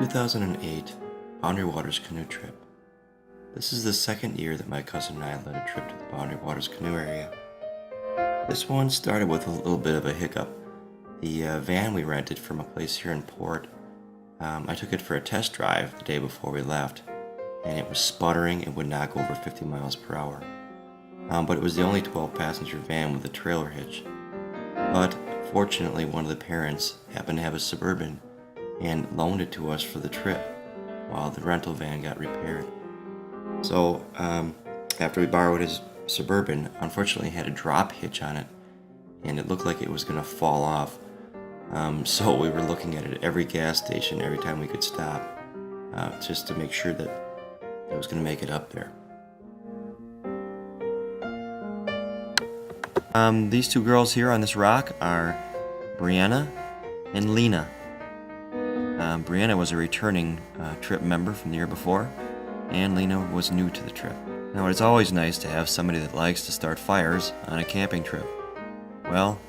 2008 Boundary Waters canoe trip. This is the second year that my cousin and I led a trip to the Boundary Waters canoe area. This one started with a little bit of a hiccup. The van we rented from a place here in Port, I took it for a test drive the day before we left, and it was sputtering and would not go over 50 miles per hour. But it was the only 12-passenger van with a trailer hitch. But fortunately, one of the parents happened to have a Suburban and loaned it to us for the trip while the rental van got repaired. So after we borrowed his Suburban, unfortunately it had a drop hitch on it, and it looked like it was going to fall off. So we were looking at it at every gas station every time we could stop, just to make sure that it was going to make it up there. These two girls here on this rock are Brianna and Lena. Brianna was a returning trip member from the year before, and Lena was new to the trip. Now, it's always nice to have somebody that likes to start fires on a camping trip. Well,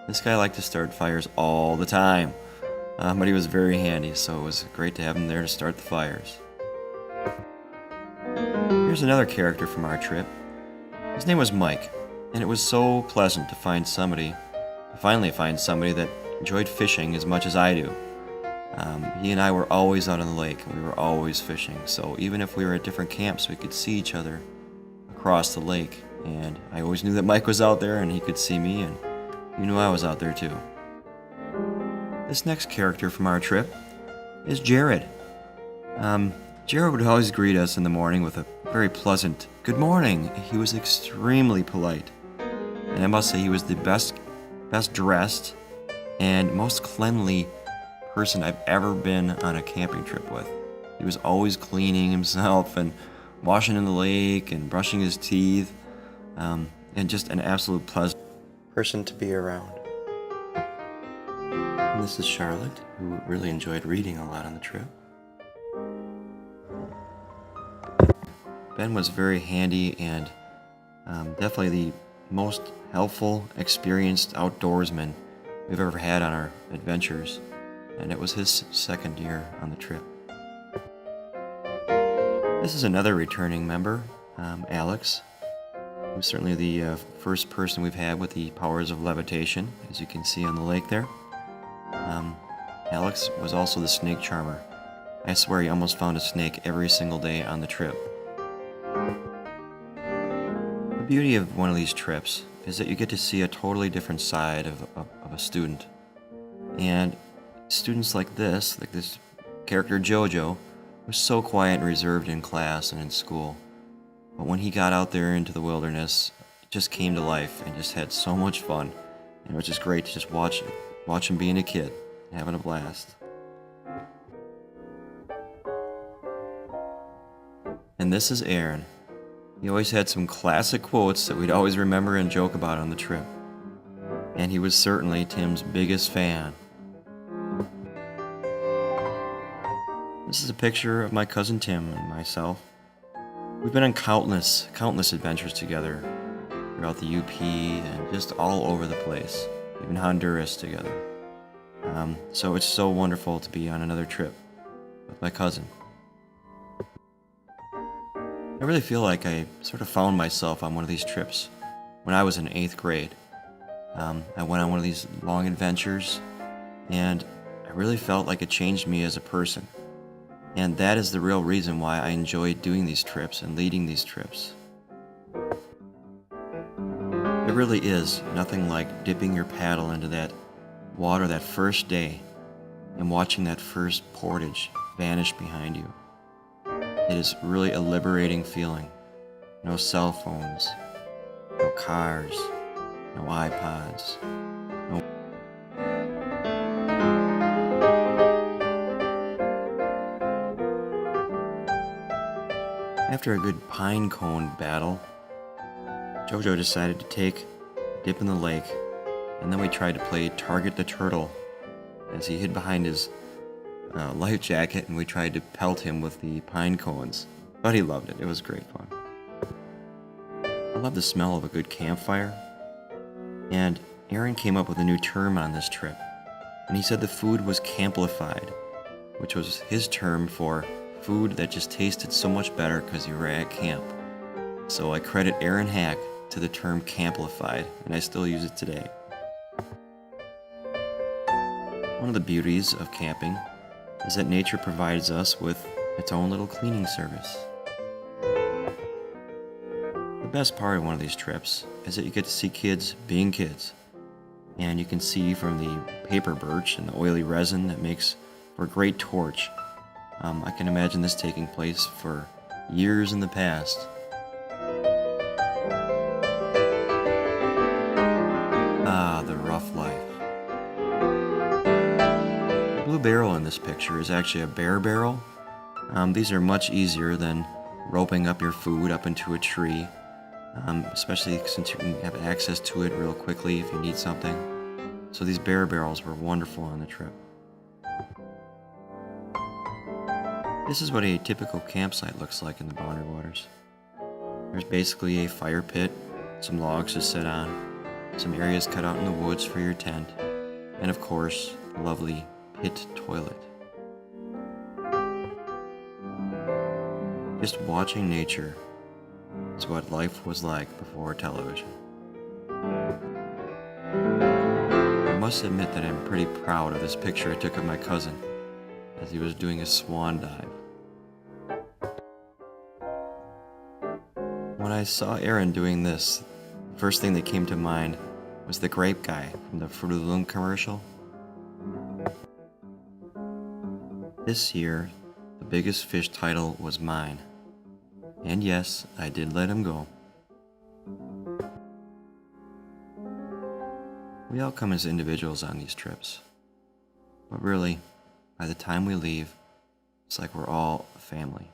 this guy liked to start fires all the time, but he was very handy, so it was great to have him there to start the fires. Here's another character from our trip. His name was Mike, and it was so pleasant to finally find somebody that enjoyed fishing as much as I do. He and I were always out on the lake, and we were always fishing, so even if we were at different camps, we could see each other across the lake, and I always knew that Mike was out there, and he could see me, and he knew I was out there too. This next character from our trip is Jared. Jared would always greet us in the morning with a very pleasant "good morning." He was extremely polite, and I must say he was the best dressed and most cleanly person I've ever been on a camping trip with. He was always cleaning himself and washing in the lake and brushing his teeth, and just an absolute pleasant person to be around. And this is Charlotte, who really enjoyed reading a lot on the trip. Ben was very handy and definitely the most helpful, experienced outdoorsman we've ever had on our adventures, and it was his second year on the trip. This is another returning member, Alex, who's certainly the first person we've had with the powers of levitation, as you can see on the lake there. Alex was also the snake charmer. I swear he almost found a snake every single day on the trip. The beauty of one of these trips is that you get to see a totally different side of a student. And students like this character Jojo, was so quiet and reserved in class and in school. But when he got out there into the wilderness, it just came to life and just had so much fun. And it was just great to just watch him being a kid, having a blast. And this is Aaron. He always had some classic quotes that we'd always remember and joke about on the trip. And he was certainly Tim's biggest fan. This is a picture of my cousin Tim and myself. We've been on countless adventures together throughout the UP and just all over the place, even Honduras together. So it's so wonderful to be on another trip with my cousin. I really feel like I sort of found myself on one of these trips when I was in 8th grade. I went on one of these long adventures, and I really felt like it changed me as a person. And that is the real reason why I enjoy doing these trips and leading these trips. It really is nothing like dipping your paddle into that water that first day and watching that first portage vanish behind you. It is really a liberating feeling. No cell phones, no cars, no iPods, no... After a good pine cone battle, Jojo decided to take a dip in the lake, and then we tried to play Target the Turtle as he hid behind his life jacket, and we tried to pelt him with the pine cones. But he loved it. It was great fun. I love the smell of a good campfire. And Aaron came up with a new term on this trip, and he said the food was camplified. which was his term for food that just tasted so much better because you were at camp. So I credit Aaron Hack to the term camplified, and I still use it today. One of the beauties of camping is that nature provides us with its own little cleaning service. The best part of one of these trips is that you get to see kids being kids, and you can see from the paper birch and the oily resin that makes for a great torch. I can imagine this taking place for years in the past. Ah, the rough life. The blue barrel in this picture is actually a bear barrel. These are much easier than roping up your food up into a tree, especially since you can have access to it real quickly if you need something. So these bear barrels were wonderful on the trip. This is what a typical campsite looks like in the Boundary Waters. There's basically a fire pit, some logs to sit on, some areas cut out in the woods for your tent, and of course, a lovely pit toilet. Just watching nature is what life was like before television. I must admit that I'm pretty proud of this picture I took of my cousin as he was doing a swan dive. When I saw Aaron doing this, the first thing that came to mind was the grape guy from the Fruit of the Loom commercial. This year, the biggest fish title was mine. And yes, I did let him go. We all come as individuals on these trips. But really, by the time we leave, it's like we're all a family.